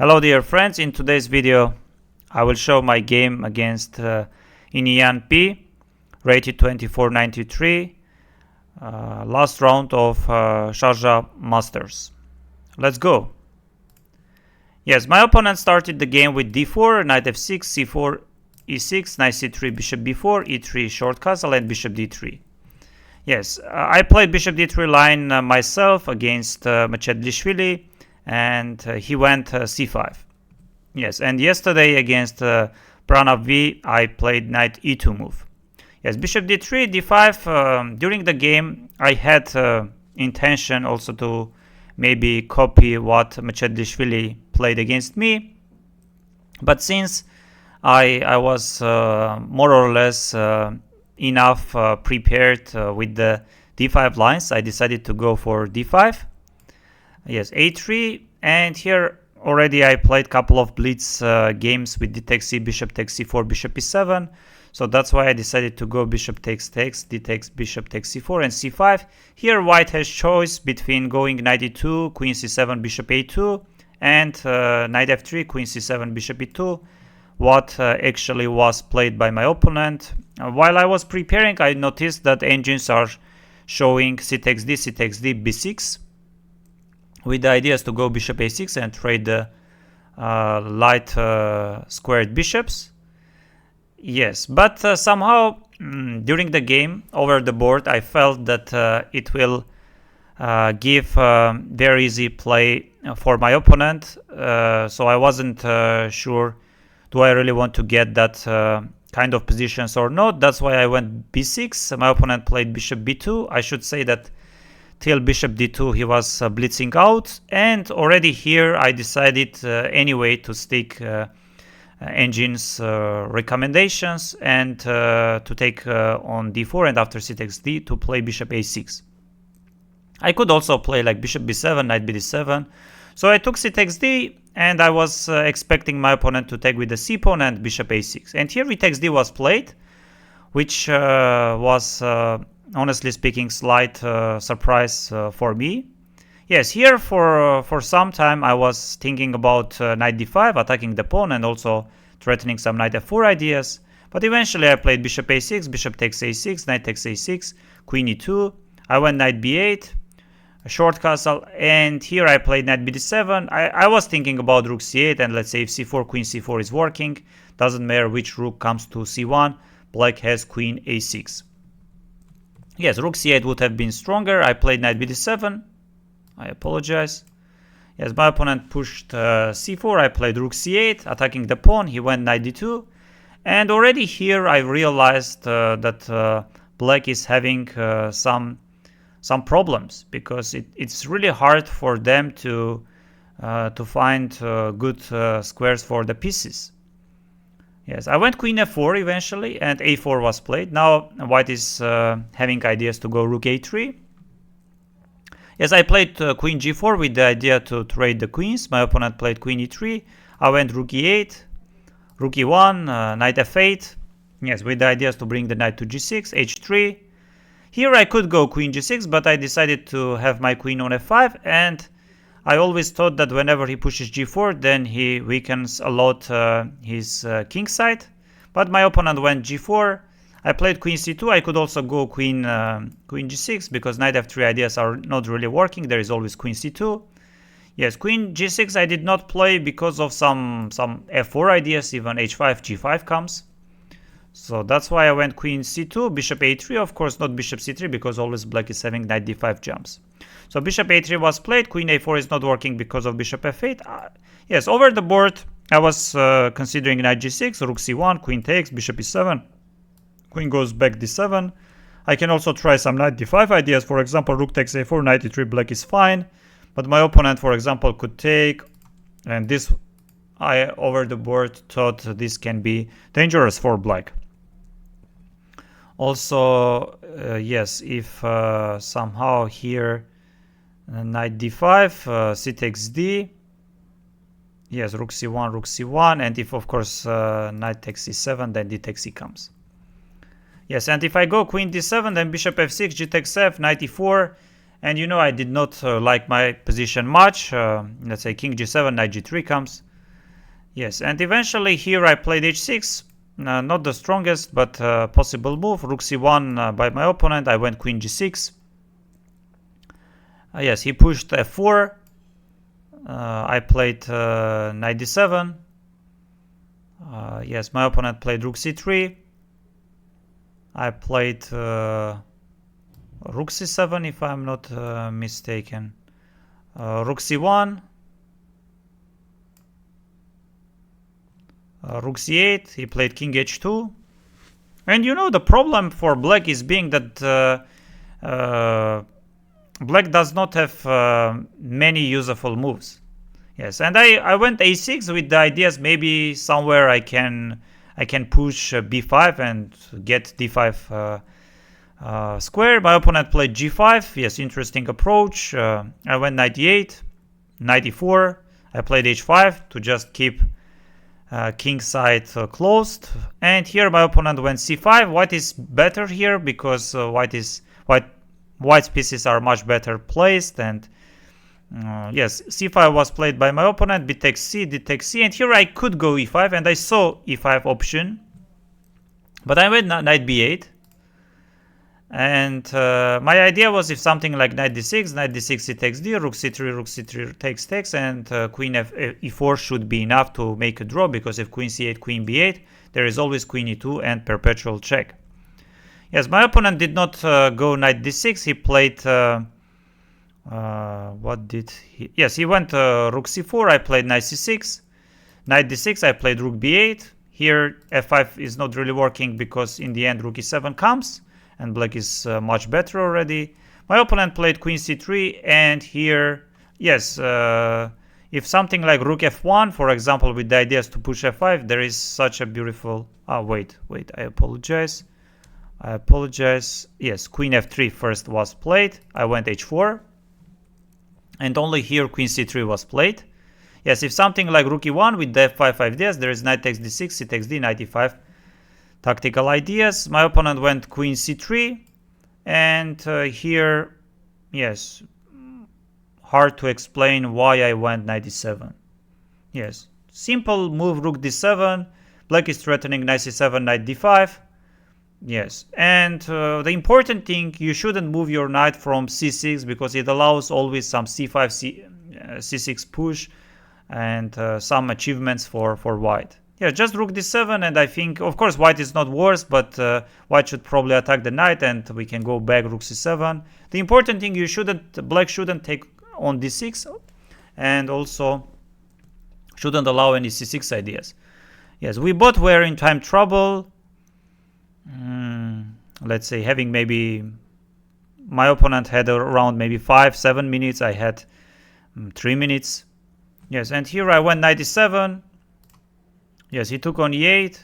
Hello dear friends, in today's video I will show my game against Iniyan P, rated 2493, last round of Sharjah Masters. Let's go. Yes, my opponent started the game with d4, knight f6, c4, e6, knight c3, bishop b4, e3 short castle and bishop d3. Yes, I played bishop d3 line myself against Macedlishvili, and he went c5. Yes, and yesterday against Pranav V, I played knight e2 move. Yes, bishop d3, d5. During the game, I had intention also to maybe copy what Macedlishvili played against me. But since I was more or less enough prepared with the d5 lines, I decided to go for d5. Yes, a3, and here already I played couple of blitz games with d takes c, bishop takes c4, bishop e7. So that's why I decided to go bishop takes, d takes, bishop takes c4 and c5. Here white has choice between going knight e2, queen c7, bishop a2, and knight f3, queen c7, bishop e2. What actually was played by my opponent. While I was preparing, I noticed that engines are showing c takes d, b6, with the ideas to go bishop a6 and trade the light squared bishops. Yes, but somehow during the game over the board I felt that it will give very easy play for my opponent, so I wasn't sure do I really want to get that kind of positions or not. That's why I went b6. My opponent played bishop b2. I should say that till bishop d2 he was blitzing out, and already here I decided anyway to stick engines recommendations and to take on d4 and after c takes d to play bishop a6. I could also play like bishop b7, knight b7. So I took c takes d, and I was expecting my opponent to take with the c pawn and bishop a6. And here e takes d was played, which was honestly speaking slight surprise for me. Yes, here for some time I was thinking about knight d5, attacking the pawn and also threatening some knight f4 ideas. But eventually I played bishop a6, bishop takes a6, knight takes a6, queen e2. I went knight b8, a short castle, and here I played knight bd7. I was thinking about rook c8, and let's say if c4, queen c4 is working, doesn't matter which rook comes to c1, black has queen a6. Yes, rook c8 would have been stronger. I played knight bd7. I apologize. Yes, my opponent pushed c4. I played rook c8, attacking the pawn. He went knight d2. And already here I realized that black is having some problems, because it's really hard for them to find good squares for the pieces. Yes, I went queen f4 eventually, and a4 was played. Now white is having ideas to go rook a3. Yes, I played queen g4 with the idea to trade the queens. My opponent played queen e3. I went rook e8, rook e1, knight f8. Yes, with the ideas to bring the knight to g6, h3. Here I could go queen g6, but I decided to have my queen on f5, and I always thought that whenever he pushes g4, then he weakens a lot his king side. But my opponent went g4. I played queen c2. I could also go queen g6, because knight f3 ideas are not really working. There is always queen c2. Yes, queen g6 I did not play because of some f4 ideas. Even h5, g5 comes. So that's why I went queen c2, bishop a3. Of course not bishop c3, because always black is having knight d5 jumps. So bishop a3 was played. Queen a4 is not working because of bishop f8. Yes, over the board I was considering knight g6, rook c1, queen takes, bishop e7, queen goes back d7. I can also try some knight d5 ideas. For example, rook takes a4, knight e3, black is fine. But my opponent, for example, could take, and this I over the board thought this can be dangerous for black. Also, yes, if somehow here knight d5, c takes d, yes, rook c1, and if of course knight takes c7, then d takes c comes. Yes, and if I go queen d7, then bishop f6, g takes f, knight e4, And you know, I did not like my position much. Let's say king g7, knight g3 comes. Yes, and eventually here I played h6. Not the strongest, but possible move. Rook c1 by my opponent. I went queen g6. Yes, he pushed f4. I played knight d7. Yes, my opponent played rook c3. I played rook c7 if I'm not mistaken. Rook c1. Rook c8. He played king h2. And you know the problem for black is being that black does not have many useful moves. Yes, and I went a6 with the ideas maybe somewhere I can push b5 and get d5 square. My opponent played g5. Yes, interesting approach. I went knight e8, knight e4. I played h5 to just keep king side closed. And here my opponent went c5. White is better here because white's pieces are much better placed. And yes, c5 was played by my opponent. B takes c, d takes c, and here I could go e5, and I saw e5 option, but I went knight b8. And my idea was if something like knight d6, he takes d, rook c3 takes, and queen e4 should be enough to make a draw, because if queen c8, queen b8, there is always queen e2 and perpetual check. Yes, my opponent did not go knight d6. He played what did he? Yes, he went rook c4. I played knight c6. Knight d6. I played rook b8. Here f5 is not really working because in the end rook e7 comes and black is much better already. My opponent played queen c3, and here, yes, if something like rook f1, for example, with the ideas to push f5, there is such a beautiful... wait, I apologize. Yes, queen f3 first was played. I went h4. And only here queen c3 was played. Yes, if something like rook e1 with the f5 ideas, there is knight takes d6, c takes d, knight e5 tactical ideas. My opponent went queen c3. And here, yes, hard to explain why I went knight e7. Yes, simple move rook d7. Black is threatening knight c7, knight d5. Yes, and the important thing, you shouldn't move your knight from c6 because it allows always some c5, c6 push and some achievements for white. Yeah, just rook d7, and I think, of course, white is not worse, but white should probably attack the knight, and we can go back rook c7. The important thing, black shouldn't take on d6, and also shouldn't allow any c6 ideas. Yes, we both were in time trouble. Let's say having maybe my opponent had around maybe 5-7 minutes. I had 3 minutes. Yes, and here I went knight e7. Yes, he took on e8.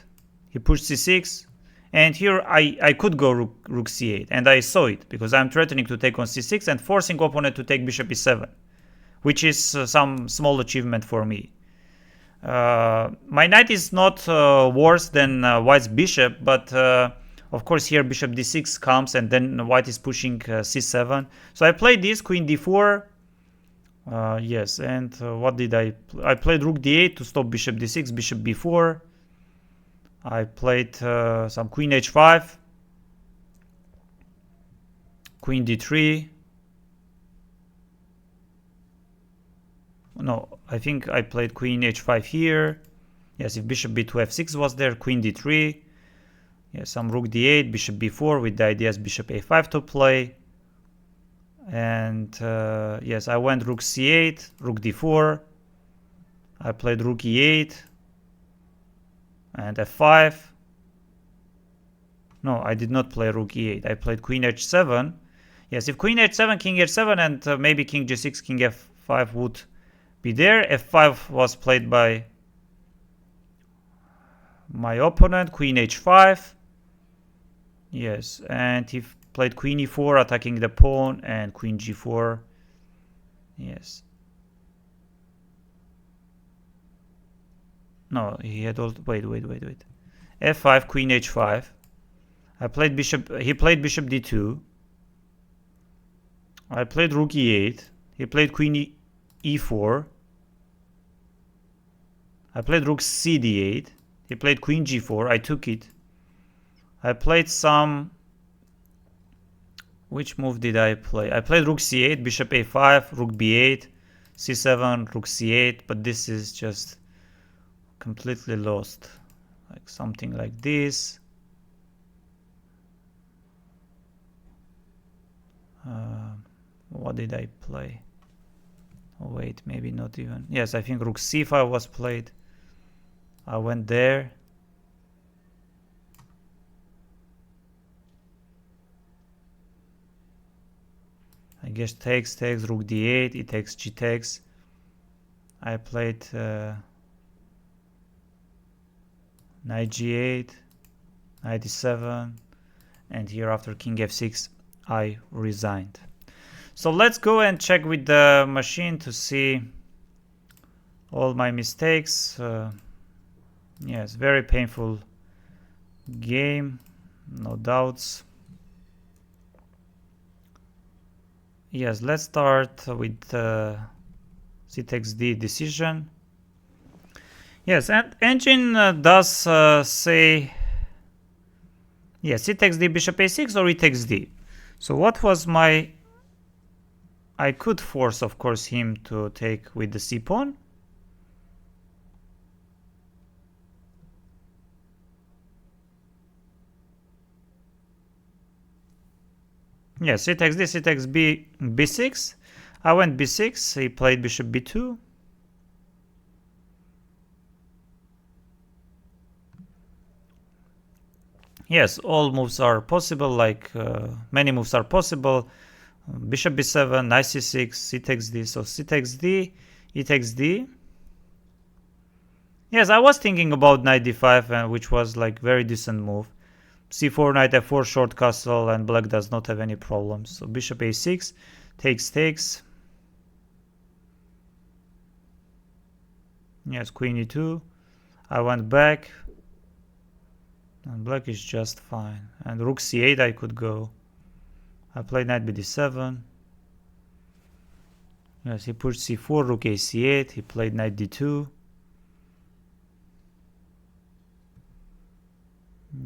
He pushed c6, and here I could go rook c8, and I saw it because I'm threatening to take on c6 and forcing opponent to take bishop e7, which is some small achievement for me. My knight is not worse than white's bishop, but of course here bishop d6 comes, and then white is pushing c7. So I played this, queen d4. Yes, and what did I played rook d8 to stop bishop d6, bishop b4. I played some queen h5, queen d3. No, I think I played queen h5 here. Yes, if bishop b2 f6 was there, queen d3. Yes, some rook d8, bishop b4 with the ideas bishop a5 to play. And yes, I went rook c8, rook d4. I played rook e8 and f5. No, I did not play rook e8. I played queen h7. Yes, if queen h7, king h7, and maybe king g6, king f5 would be there. f5 was played by my opponent, queen h5. Yes, and he played queen e4, attacking the pawn, and queen g4. Yes. No, he had all... Wait. f5, queen h5. I played bishop... He played bishop d2. I played rook e8. He played queen e4. I played rook c d8. He played queen g4. I took it. I played some... Which move did I play? I played rook c8, bishop a5, rook b8, c7, rook c8, but this is just completely lost. Like something like this. What did I play? Oh wait, maybe not even. Yes, I think rook c5 was played. I went there. I guess takes, rook d8, it takes, g takes. I played knight g8, knight d7, and here after king f6 I resigned. So let's go and check with the machine to see all my mistakes. Yes, very painful game, no doubts. Yes, let's start with c takes d decision. Yes, and engine does say, yes, c takes d, bishop a6, or e takes d. So what was my... I could force, of course, him to take with the c pawn. Yes, c takes d, c takes b, b6. I went b6, he played bishop b2. Yes, all moves are possible, like many moves are possible. Bishop b7, knight c6, c takes d, so c takes d, e takes d. Yes, I was thinking about knight d5, which was like very decent move. c4, knight f4, short castle, and black does not have any problems. So bishop a6, takes. Yes, queen e2. I went back, and black is just fine. And rook c8 I could go. I played knight bd7. Yes, he pushed c4, rook a c8. He played knight d2.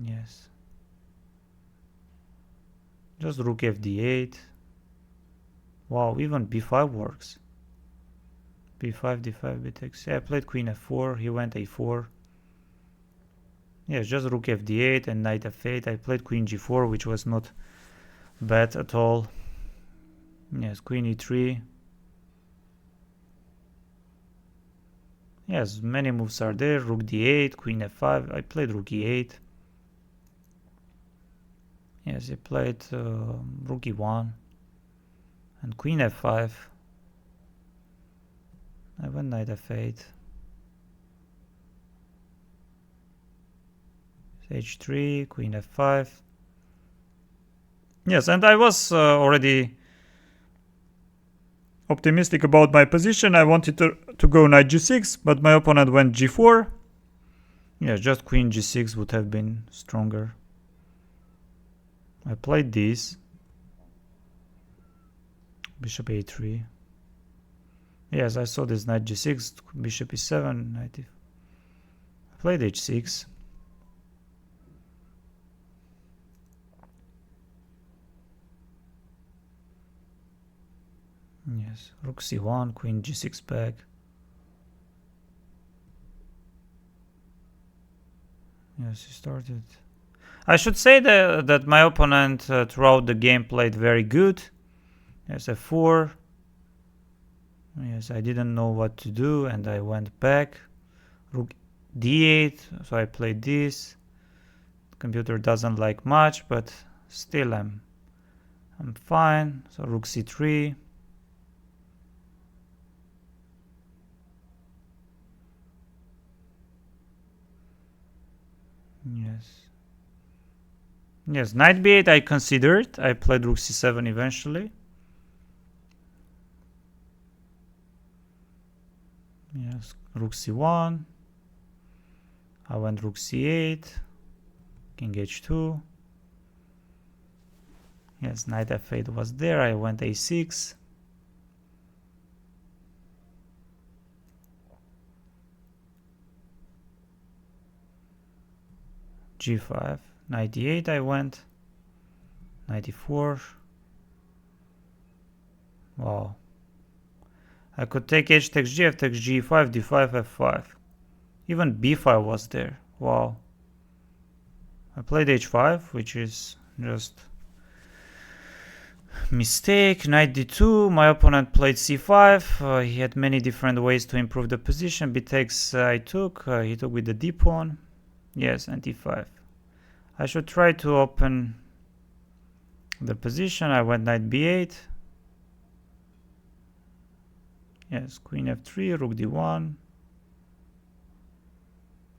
Yes. Just rook fd8. Wow, even b5 works. b5, d5, b takes. Yeah, I played queen f4. He went a4. Yes, just rook fd8 and knight f8. I played queen g4, which was not bad at all. Yes, queen e3. Yes, many moves are there. Rook d8, queen f5. I played rook e8. Yes, he played rook e1 and queen f5. I went knight f8. h3, queen f5. Yes, and I was already optimistic about my position. I wanted to go knight g6, but my opponent went g4. Yes, just queen g6 would have been stronger. I played this. Bishop a3. Yes, I saw this knight g6, bishop e7, knight e. I played h6. Yes, rook c1, queen g6 back. Yes, he started. I should say that my opponent throughout the game played very good. Yes, f4. Yes, I didn't know what to do and I went back. Rook d8, so I played this. The computer doesn't like much, but still I'm fine. So rook c3. Yes. Yes, knight b8 I considered. I played rook c7 eventually. Yes, rook c1. I went rook c8. King h2. Yes, knight f8 was there. I went a6. g5, 98 I went, 94. Wow. I could take h takes g, f takes g5, d5, f5. Even b5 was there. Wow. I played h5, which is just mistake. Knight d2. My opponent played c5. He had many different ways to improve the position. B takes I took. He took with the d pawn. Yes, and e5. I should try to open the position. I went knight b8. Yes, queen f3, rook d1.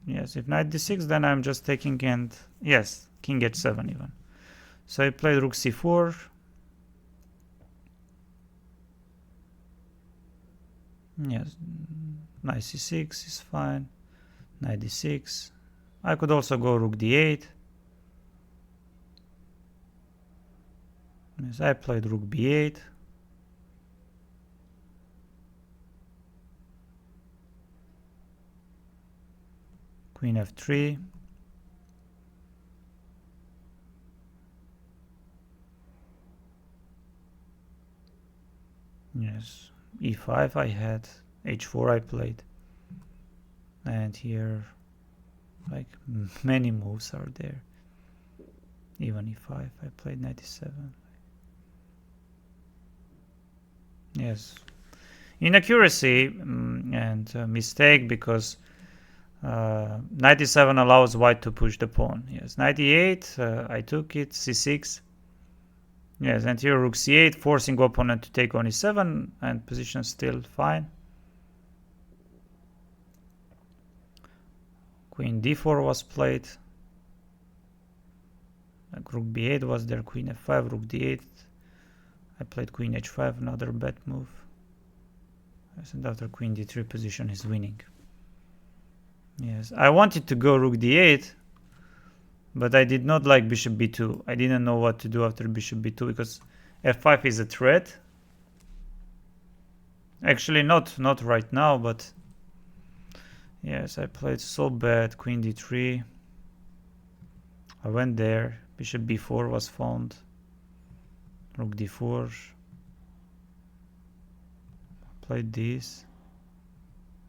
Yes, if knight d6, then I'm just taking, and yes, king h7 even. So I played rook c4. Yes, knight c6 is fine. Knight d6. I could also go rook d8. Yes, I played rook b8. Queen f3. Yes, e5 I had, h4 I played. And here, like, many moves are there. Even e5, I played knight e7. Yes, inaccuracy and mistake, because knight e7 allows white to push the pawn. Yes, knight e8, I took it, c6. Yes, and here rook c8, forcing opponent to take on e7, and position still fine. Queen d4 was played. Like rook b8 was there, queen f5, rook d8. I played queen h5, another bad move. Yes, and after queen d3, position is winning. Yes, I wanted to go rook d8, but I did not like bishop b2. I didn't know what to do after bishop b2, because f5 is a threat. Actually, not right now, but yes, I played so bad. Queen d3. I went there. Bishop b4 was found. Rook d4. I played this.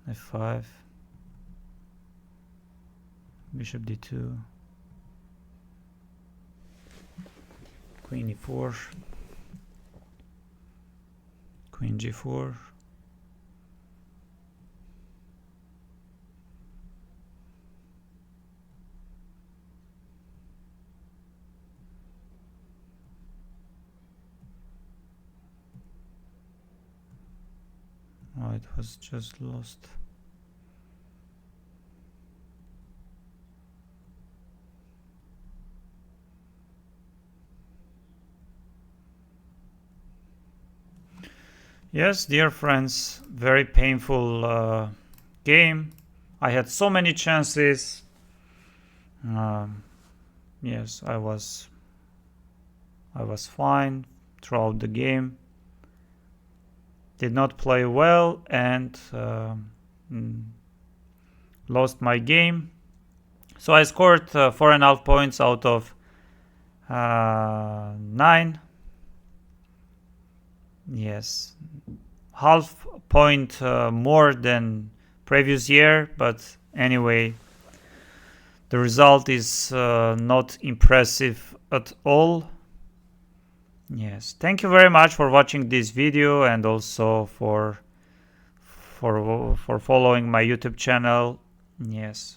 f5. Bishop d2. Queen e4. Queen g4. Oh, it was just lost. Yes, dear friends, very painful game. I had so many chances. Yes, I was fine throughout the game. Did not play well and lost my game. So I scored 4.5 points out of 9. Yes, half point more than previous year, but anyway, the result is not impressive at all. Yes, thank you very much for watching this video, and also for following my YouTube channel. Yes.